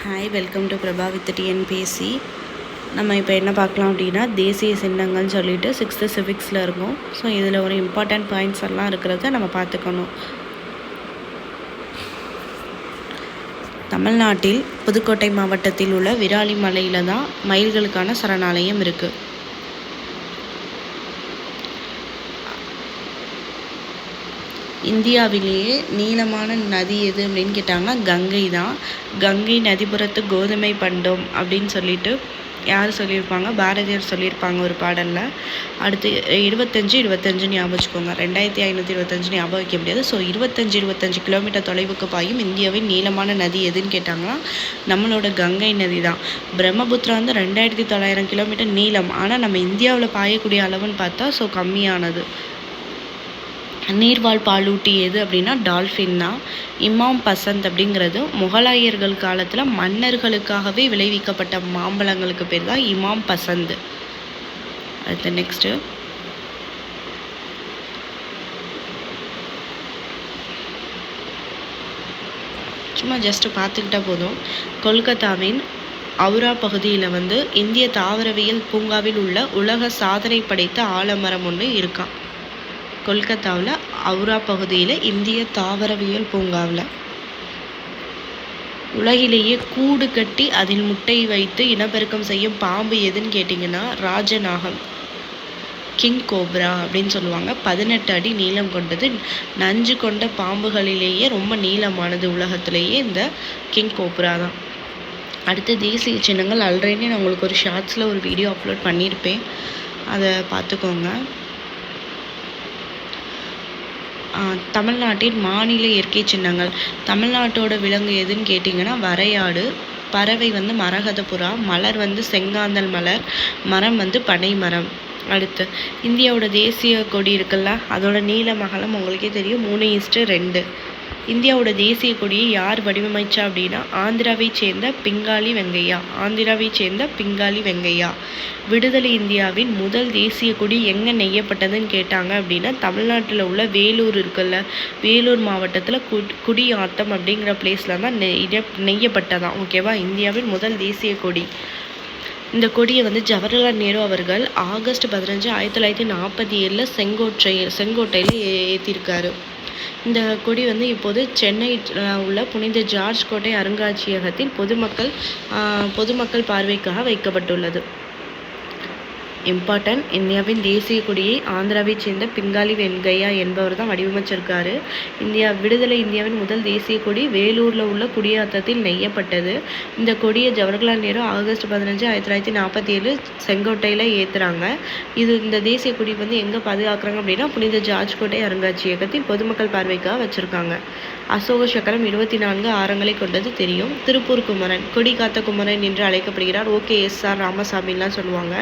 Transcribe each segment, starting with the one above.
Hi, welcome to Prabha with TNPSC. நம்ம இப்போ என்ன பார்க்கலாம் அப்படின்னா, தேசிய சின்னங்கள்னு சொல்லிட்டு 6th சிவிக்ஸில் இருக்கும். ஸோ இதில் ஒரு இம்பார்ட்டண்ட் பாயிண்ட்ஸ் எல்லாம் இருக்கிறத நம்ம பார்த்துக்கணும். தமிழ்நாட்டில் புதுக்கோட்டை மாவட்டத்தில் உள்ள விராலிமலையில் தான் மயில்களுக்கான சரணாலயம் இருக்குது. இந்தியாவிலேயே நீளமான நதி எது அப்படின்னு கேட்டாங்கன்னா கங்கை தான். கங்கை நதிபுறத்து கோதுமை பண்டம் அப்படின்னு சொல்லிட்டு யார் சொல்லியிருப்பாங்க? பாரதியார் சொல்லியிருப்பாங்க ஒரு பாடலில். அடுத்து 25 ஞாபகம் வச்சுக்கோங்க. 2525 ஞாபகம் வைக்க முடியாது. ஸோ 25 கிலோமீட்டர் தொலைவுக்கு பாயும் இந்தியாவின் நீளமான நதி எதுன்னு கேட்டாங்கன்னா நம்மளோட கங்கை நதி தான். பிரம்மபுத்திரா வந்து 2900 கிலோமீட்டர் நீளம். ஆனால் நம்ம இந்தியாவில் பாயக்கூடிய அளவுன்னு பார்த்தா ஸோ கம்மியானது. நீர்வாழ் பாலூட்டி எது அப்படின்னா டால்ஃபின் தான். இமாம் பசந்த் அப்படிங்கிறது முகலாயர்கள் காலத்தில் மன்னர்களுக்காகவே விளைவிக்கப்பட்ட மாம்பழங்களுக்கு பேர் தான் இமாம் பசந்த். அடுத்து நெக்ஸ்ட்டு சும்மா ஜஸ்ட்டு பார்த்துக்கிட்டா போதும். கொல்கத்தாவின் அவுரா பகுதியில் வந்து இந்திய தாவரவியல் பூங்காவில் உள்ள உலக சாதனை படைத்த ஆலமரம் ஒன்று இருக்கான். கொல்கத்தாவில் அவுரா பகுதியில் இந்திய தாவரவியல் பூங்காவில் உலகிலேயே கூடு கட்டி அதில் முட்டை வைத்து இனப்பெருக்கம் செய்யும் பாம்பு எதுன்னு கேட்டிங்கன்னா ராஜநாகம், கிங் கோப்ரா அப்படின்னு சொல்லுவாங்க. 18 அடி நீளம் கொண்டது. நஞ்சு கொண்ட பாம்புகளிலேயே ரொம்ப நீளமானது உலகத்திலேயே இந்த கிங் கோப்ரா தான். அடுத்து தேசிய சின்னங்கள். ஆல்ரெடி நான் உங்களுக்கு ஒரு ஷார்ட்ஸில் ஒரு வீடியோ அப்லோட் பண்ணியிருப்பேன், அதை பார்த்துக்கோங்க. தமிழ்நாட்டின் மாநில இயற்கை சின்னங்கள். தமிழ்நாட்டோட விலங்கு எதுன்னு கேட்டிங்கன்னா வரையாடு. பறவை வந்து மரகதப்புறா. மலர் வந்து செங்காந்தல் மலர். மரம் வந்து பனை மரம். அடுத்து இந்தியாவோட தேசிய கொடி இருக்குல்ல, அதோட நீளம் அகலம் உங்களுக்கே தெரியும், 3:2. இந்தியாவோட தேசிய கொடியை யார் வடிவமைச்சா அப்படின்னா ஆந்திராவைச் சேர்ந்த பிங்காலி வெங்கையா. விடுதலை இந்தியாவின் முதல் தேசிய கொடி எங்கே நெய்யப்பட்டதுன்னு கேட்டாங்க அப்படின்னா தமிழ்நாட்டில் உள்ள வேலூர் இருக்குல்ல, வேலூர் மாவட்டத்தில் குடியாத்தம் அப்படிங்கிற பிளேஸில் தான் நெய்யப்பட்டதான். ஓகேவா? இந்தியாவின் முதல் தேசிய கொடி. இந்த கொடியை வந்து ஜவஹர்லால் நேரு அவர்கள் ஆகஸ்ட் 15, 1947 செங்கோட்டையில் ஏற்றிருக்காரு. இந்த கொடி வந்து இப்போது சென்னையில் உள்ள புனித ஜார்ஜ் கோட்டை அருங்காட்சியகத்தில் பொதுமக்கள் பார்வைக்காக வைக்கப்பட்டுள்ளது. இம்பார்ட்டன்ட். இந்தியாவின் தேசிய கொடியை ஆந்திராவைச் சேர்ந்த பிங்காலி வெங்கையா என்பவர் தான் வடிவமைச்சிருக்காரு. விடுதலை இந்தியாவின் முதல் தேசிய கொடி வேலூரில் உள்ள குடியாத்தத்தில் நெய்யப்பட்டது. இந்த கொடியை ஜவஹர்லால் நேரு ஆகஸ்ட் 15, 1947 செங்கோட்டையில் ஏற்றுறாங்க. இந்த தேசிய கொடி வந்து எங்கே பாதுகாக்கிறாங்க அப்படின்னா புனித ஜார்ஜ் கோட்டை அருங்காட்சியகத்தில் பொதுமக்கள் பார்வைக்காக வச்சுருக்காங்க. அசோக சக்கரம் 24 ஆரங்களை கொண்டது தெரியும். திருப்பூர் குமரன், கொடி காத்த குமரன் என்று அழைக்கப்படுகிறார். OKSR ராமசாமின்லாம் சொல்லுவாங்க.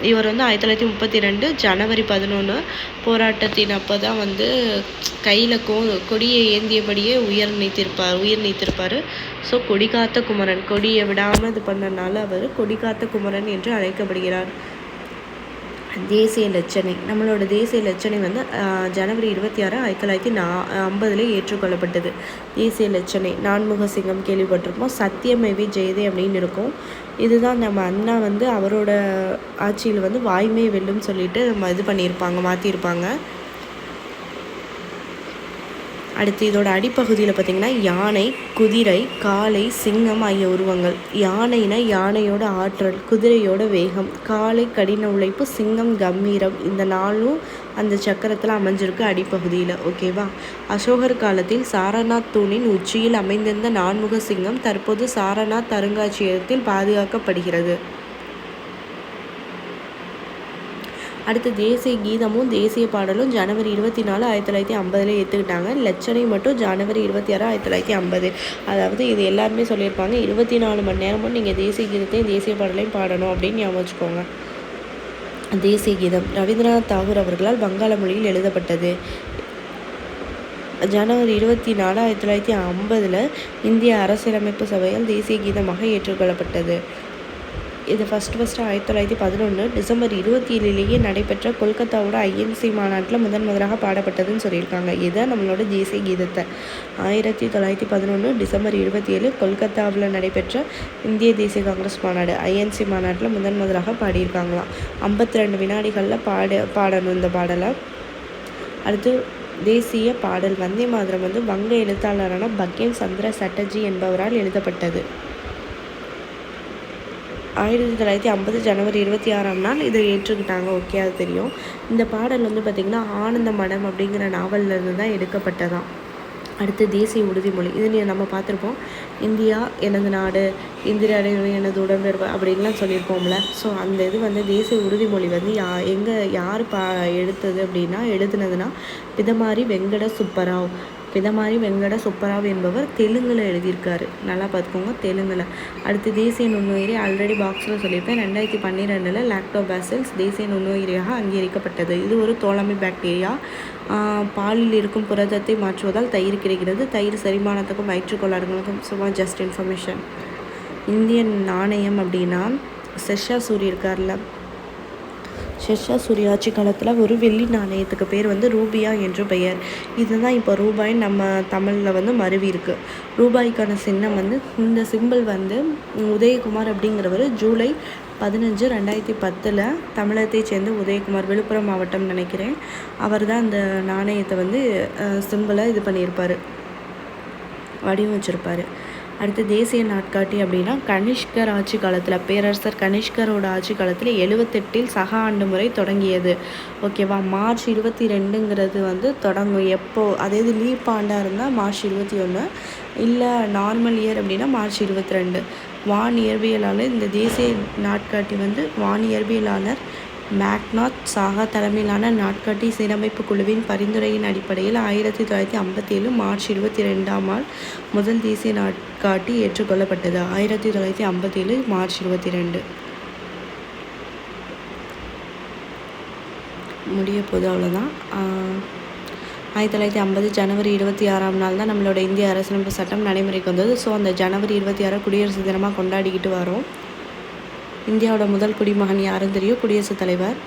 இவர் வந்து 1932 ஜனவரி 11 போராட்டத்தின் அப்போ தான் வந்து கையில் கொடியை ஏந்தியபடியே உயிர் நீத்திருப்பார். ஸோ கொடி காத்த குமரன், கொடியை விடாமல் இது பண்ணனால அவர் கொடி காத்த குமரன் என்று அழைக்கப்படுகிறார். தேசிய இலச்சினை. நம்மளோட தேசிய இலச்சினை வந்து ஜனவரி 26, 1950 ஏற்றுக்கொள்ளப்பட்டது. தேசிய இலச்சினை நான்முக சிங்கம் கேள்விப்பட்டிருப்போம். சத்தியமேவி ஜெயதே அப்படின்னு இருக்கும். இதுதான் நம்ம அண்ணா வந்து அவரோட ஆட்சியில் வந்து வாய்மை வெல்லும் சொல்லிட்டு நம்ம இது பண்ணியிருப்பாங்க, மாற்றிருப்பாங்க. அடுத்து இதோட அடிப்பகுதியில் பார்த்திங்கன்னா யானை, குதிரை, காளை, சிங்கம் ஆகிய உருவங்கள். யானைனா யானையோட ஆற்றல், குதிரையோட வேகம், காளை கடின உழைப்பு, சிங்கம் கம்பீரம். இந்த நாளும் அந்த சக்கரத்தில் அமைஞ்சிருக்கு அடிப்பகுதியில். ஓகேவா? அசோகர் காலத்தில் சாரநாத் தூணின் உச்சியில் அமைந்திருந்த நான்முக சிங்கம் தற்போது சாரநாத் அருங்காட்சியகத்தில் பாதுகாக்கப்படுகிறது. அடுத்து தேசிய கீதமும் தேசிய பாடலும் ஜனவரி 24, 1950 ஏற்றுக்கிட்டாங்க. லட்சணை மட்டும் ஜனவரி 26, 1950. அதாவது இது எல்லாருமே சொல்லியிருப்பாங்க, 24 மணி நேரமும் நீங்கள் தேசிய கீதத்தையும் தேசிய பாடலையும் பாடணும் அப்படின்னு ஞாபகம் வச்சுக்கோங்க. தேசிய கீதம் ரவீந்திரநாத் தாகூர் அவர்களால் வங்காள மொழியில் எழுதப்பட்டது. ஜனவரி 24, 1950 இந்திய அரசியலமைப்பு சபையால் தேசிய கீதமாக ஏற்றுக்கொள்ளப்பட்டது. இது ஃபஸ்ட்டு 1911 டிசம்பர் 27 நடைபெற்ற கொல்கத்தாவோட ஐஎன்சி மாநாட்டில் முதலாக பாடப்பட்டதுன்னு சொல்லியிருக்காங்க. இதுதான் நம்மளோட தேசிய கீதத்தை. 1911 டிசம்பர் 27 கொல்கத்தாவில் நடைபெற்ற இந்திய தேசிய காங்கிரஸ் மாநாடு ஐஎன்சி மாநாட்டில் முதலாக பாடியிருக்காங்களாம். 52 வினாடிகளில் பாடணும் இந்த பாடலை. அடுத்து தேசிய பாடல் வந்தே மாதரம் வங்க எழுத்தாளரான பங்கிம் சந்திர சட்டர்ஜி என்பவரால் எழுதப்பட்டது. 1950 ஜனவரி 26ஆம் நாள் இதை ஏற்றுக்கிட்டாங்க. ஓகே, அது தெரியும். இந்த பாடல் பார்த்திங்கன்னா ஆனந்த மடம் அப்படிங்கிற நாவல்லேருந்து தான் எடுக்கப்பட்டதான். அடுத்து தேசிய உறுதிமொழி. இது நம்ம பார்த்துருப்போம். இந்தியா எனது நாடு, இந்தியா எனது உடன்பிறப்பு அப்படின்லாம் சொல்லியிருப்போம்ல. ஸோ அந்த இது தேசிய உறுதிமொழி யார் எடுத்தது அப்படின்னா எழுதுனதுன்னா பிதமாரி வெங்கட சுப்பராவ் என்பவர் தெலுங்கில் எழுதியிருக்காரு. நல்லா பார்த்துக்கோங்க, தெலுங்கில். அடுத்து தேசிய நுண்ணுயிரி ஆல்ரெடி பாக்ஸில் சொல்லியிருப்பேன். 2012 லாக்டோபாசில்ஸ் தேசிய நுண்ணுயிரியாக அங்கீகரிக்கப்பட்டது. இது ஒரு தோழமை பாக்டீரியா. பாலில் இருக்கும் புரதத்தை மாற்றுவதால் தயிர் கிடைக்கிறது. தயிர் செரிமானத்துக்கும் வயிற்றுக்கோளாறுகளுக்கும். சும்மா ஜஸ்ட் இன்ஃபர்மேஷன். இந்தியன் நாணயம் அப்படின்னா ஷெர்ஷா சூரி இருக்கார்ல, ஷெர்ஷா சூரி ஆட்சி காலத்தில் ஒரு வெள்ளி நாணயத்துக்கு பேர் ரூபியா என்று பெயர். இதுதான் இப்போ ரூபாய் நம்ம தமிழில் மருவி இருக்கு. ரூபாய்க்கான சின்னம் இந்த சிம்பிள் உதயகுமார் அப்படிங்கிறவர் ஜூலை 15, 2010 தமிழகத்தை சேர்ந்த உதயகுமார், விழுப்புரம் மாவட்டம் நினைக்கிறேன், அவர் தான் அந்த நாணயத்தை சிம்பிளை இது பண்ணியிருப்பார், வடிவமைச்சிருப்பார். அடுத்து தேசிய நாட்காட்டி அப்படின்னா கனிஷ்கர் ஆட்சி காலத்தில், பேரரசர் கனிஷ்கரோட ஆட்சி காலத்தில் 78 சக ஆண்டு முறை தொடங்கியது. ஓகேவா. மார்ச் 22ங்கிறது தொடங்கும். எப்போ அதாவது லீப் ஆண்டாக இருந்தால் மார்ச் 21, இல்லை நார்மல் இயர் அப்படின்னா மார்ச் 22. வான் இயற்பியலாளர் இந்த தேசிய நாட்காட்டி வான் இயற்பியலாளர் மேக்நாத் சாகா தலைமையிலான நாட்காட்டி சீரமைப்பு குழுவின் பரிந்துரையின் அடிப்படையில் 1957 மார்ச் 22ஆம் நாள் முதல் தேசிய நாட்காட்டி ஏற்றுக்கொள்ளப்பட்டது. 1957 மார்ச் 22 முடிய போது. அவ்வளோதான். 1950 ஜனவரி 26ஆம் நாள் தான் நம்மளோட இந்திய அரசியலமைப்பு சட்டம் நடைமுறைக்கு வந்தது. ஸோ அந்த ஜனவரி 26 குடியரசு தினமாக கொண்டாடிக்கிட்டு வரோம். இந்தியாவோட முதல் குடிமகன் யாரும் தெரியும்? குடியரசுத் தலைவர்.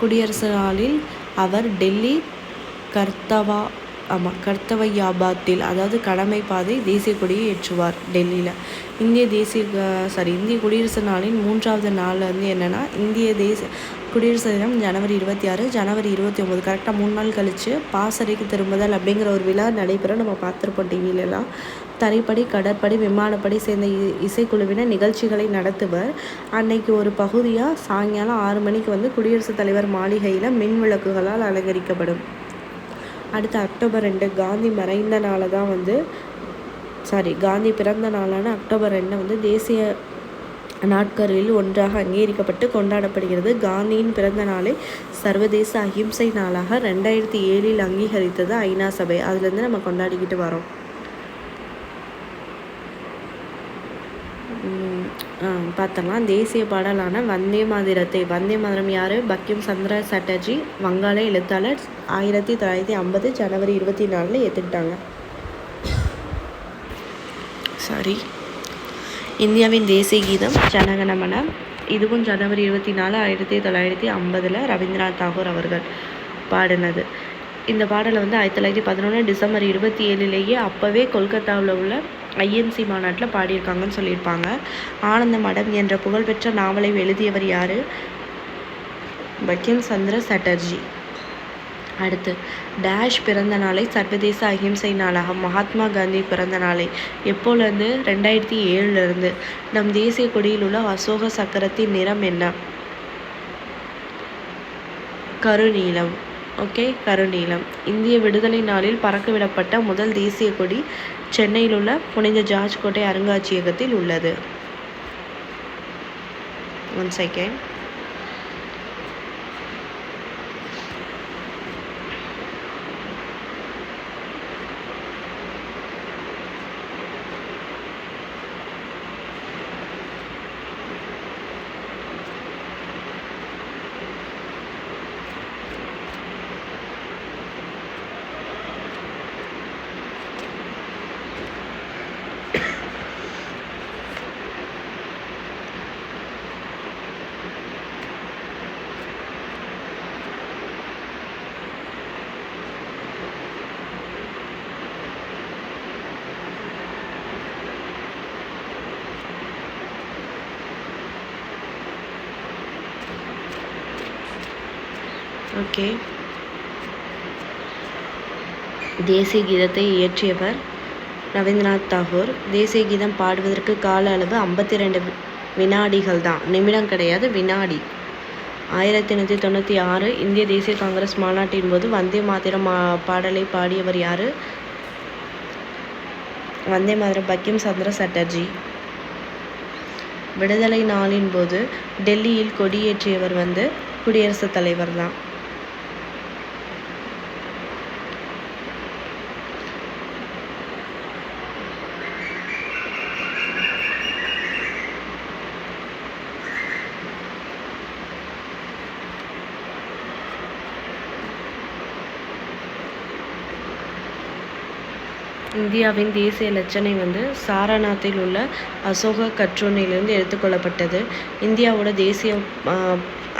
குடியரசு நாளில் அவர் டெல்லி கர்த்தவையாபாத்தில், அதாவது கடமை பாதை தேசிய கொடியை ஏற்றுவார் டெல்லியில். இந்திய குடியரசு நாளின் 3வது நாள் என்னென்னா இந்திய குடியரசு தினம் ஜனவரி 26, ஜனவரி 29 கரெக்டாக 3 நாள் கழித்து பாசறைக்கு திரும்புதல் அப்படிங்கிற ஒரு விழா நடைபெறும். நம்ம பார்த்துருப்போம் டிவிலெலாம். தரைப்படை, கடற்படை, விமானப்படை சேர்ந்த இசைக்குழுவினர் நிகழ்ச்சிகளை நடத்துவர். அன்னைக்கு ஒரு பகுதியாக சாயங்காலம் 6 மணிக்கு குடியரசுத் தலைவர் மாளிகையில் மின் விளக்குகளால் அலங்கரிக்கப்படும். அடுத்து அக்டோபர் 2 காந்தி மறைந்த நாளை தான் காந்தி பிறந்த நாளான அக்டோபர் 2 தேசிய நாட்களில் ஒன்றாக அங்கீகரிக்கப்பட்டு கொண்டாடப்படுகிறது. காந்தியின் பிறந்த நாளை சர்வதேச அஹிம்சை நாளாக 2007 அங்கீகரித்தது ஐநா சபை. அதுலேருந்து நம்ம கொண்டாடிக்கிட்டு வரோம். பார்த்தலாம். தேசிய பாடலான வந்தே மாதரம் யார்? பங்கிம் சந்திர சட்டர்ஜி, வங்காள எழுத்தாளர். 1950 ஜனவரி 24 ஏற்றுக்கிட்டாங்க. இந்தியாவின் தேசிய கீதம் ஜனகணமன. இதுவும் ஜனவரி 24, 1950 ரவீந்திரநாத் தாகூர் அவர்கள் பாடினது. இந்த பாடலை 1911 டிசம்பர் 27 அப்போவே கொல்கத்தாவில் உள்ள ஐஎன்சி மாநாட்டில் பாடியிருக்காங்கன்னு சொல்லியிருப்பாங்க. ஆனந்த மடம் என்ற புகழ்பெற்ற நாவலை எழுதியவர் யார்? பங்கிம் சந்திர சட்டர்ஜி. அடுத்து டேஷ் பிறந்த நாளை சர்வதேச அஹிம்சை நாளாக மகாத்மா காந்தி பிறந்த நாளை எப்போலேருந்து? 2007 நம் தேசிய கொடியில் உள்ள அசோக சக்கரத்தின் நிறம் என்ன? கருநீலம். ஓகே, கருநீலம். இந்திய விடுதலை நாளில் பறக்கவிடப்பட்ட முதல் தேசிய கொடி சென்னையில் உள்ள புனித ஜார்ஜ் கோட்டை அருங்காட்சியகத்தில் உள்ளது. 1 செகண்ட். ஓகே. தேசிய கீதத்தை இயற்றியவர் ரவீந்திரநாத் தாகூர். தேசிய கீதம் பாடுவதற்கு கால அளவு 52 வினாடிகள் தான், நிமிடம் கிடையாது, வினாடி. 1896 இந்திய தேசிய காங்கிரஸ் மாநாட்டின் போது வந்தே மாதரம் பாடலை பாடியவர் யாரு? வந்தே மாதரம் பங்கிம் சந்திர சட்டர்ஜி. விடுதலை நாளின் போது டெல்லியில் கொடியேற்றியவர் குடியரசுத் தலைவர் தான். இந்தியாவின் தேசிய இலச்சினை சாரநாத்தில் உள்ள அசோக கற்றூனிலிருந்து எடுத்துக்கொள்ளப்பட்டது. இந்தியாவோட தேசிய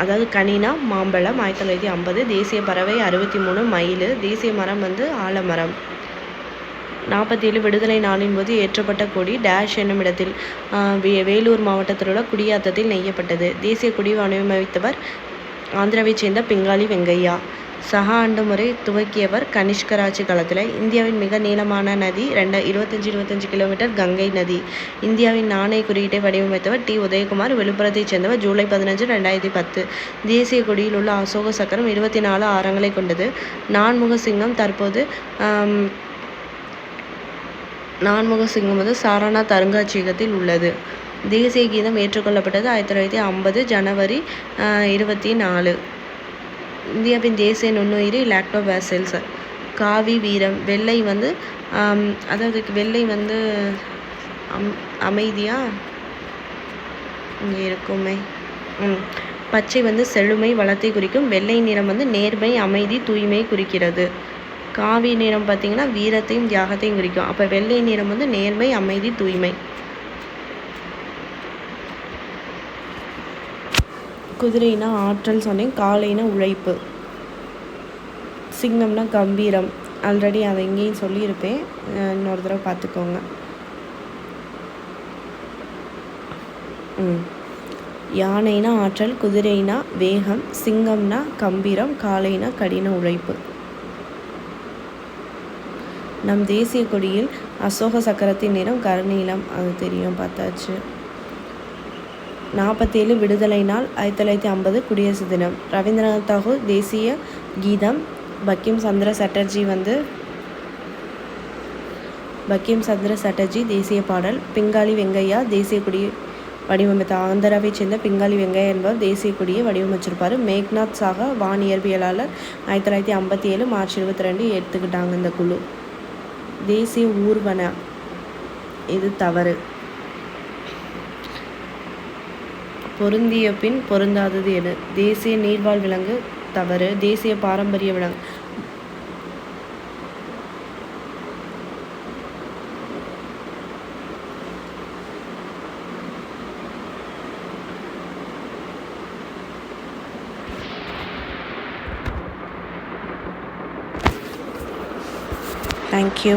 அதாவது கனினா மாம்பழம் 1950. தேசிய பறவை 63 மயில். தேசிய மரம் ஆலமரம். 47 விடுதலை நாளின் போது ஏற்றப்பட்ட கொடி டேஷ் என்னும் இடத்தில் வேலூர் மாவட்டத்தில் உள்ள குடியாத்தத்தில் நெய்யப்பட்டது. தேசிய கொடி வடிவமைத்தவர் ஆந்திராவைச் சேர்ந்த பிங்காலி வெங்கையா. சக ஆண்டு முறை துவக்கியவர் கனிஷ்கர் ஆட்சி காலத்தில். இந்தியாவின் மிக நீளமான நதி 25 கிலோமீட்டர் கங்கை நதி. இந்தியாவின் நாணய குறியீட்டை வடிவமைத்தவர் டி. உதயகுமார். விழுப்புரத்தைச் சேர்ந்தவர். ஜூலை 15, 2010. தேசிய கொடியில் உள்ள அசோக சக்கரம் 24 ஆரங்களை கொண்டது. நான்முக சிங்கம் தற்போது சாரநாத் அருங்காட்சியகத்தில் உள்ளது. தேசிய கீதம் ஏற்றுக்கொள்ளப்பட்டது 1950 ஜனவரி 24. இந்தியாவின் தேசிய நுண்ணுயிரி லாக்டோபாசில்ஸ். காவி வீரம். வெள்ளை அதாவது வெள்ளை அமைதியா இங்கே இருக்குமே. பச்சை செழுமை வளத்தை குறிக்கும். வெள்ளை நிறம் நேர்மை அமைதி தூய்மை குறிக்கிறது. காவி நிறம் பார்த்திங்கன்னா வீரத்தையும் தியாகத்தையும் குறிக்கும். அப்போ வெள்ளை நிறம் நேர்மை அமைதி தூய்மை. குதிரைனா ஆற்றல் சொன்னேன். காளைனா உழைப்பு. சிங்கம்னா கம்பீரம். ஆல்ரெடி அதை எங்கேயும் சொல்லியிருப்பேன், இன்னொரு தடவை பார்த்துக்கோங்க. யானைனா ஆற்றல், குதிரைனா வேகம், சிங்கம்னா கம்பீரம், காளைனா கடின உழைப்பு. நம் தேசிய கொடியில் அசோக சக்கரத்தின் நிறம் கருநீலம். அது தெரியும், பார்த்தாச்சு. 47 விடுதலை நாள் 1950 குடியரசு தினம். ரவீந்திரநாத் தாகூர். தேசிய கீதம் பங்கிம் சந்திர சட்டர்ஜி. தேசிய பாடல் பிங்காலி வெங்கையா. தேசிய கொடியை வடிவமைத்த ஆந்திராவைச் சேர்ந்த பிங்காலி வெங்கையா என்பவர் தேசிய கொடியை வடிவமைச்சிருப்பார். மேக்நாத் சாகா வான் இயற்பியலாளர். 1957 மார்ச் 22 எடுத்துக்கிட்டாங்க இந்த குழு. தேசிய ஊர்வன. இது தவறு. பொருந்திய பின் பொருந்தாதது எது? தேசிய நீர்வாழ் விலங்கு. தவறு. தேசிய பாரம்பரிய விலங்கு. தேங்க்யூ.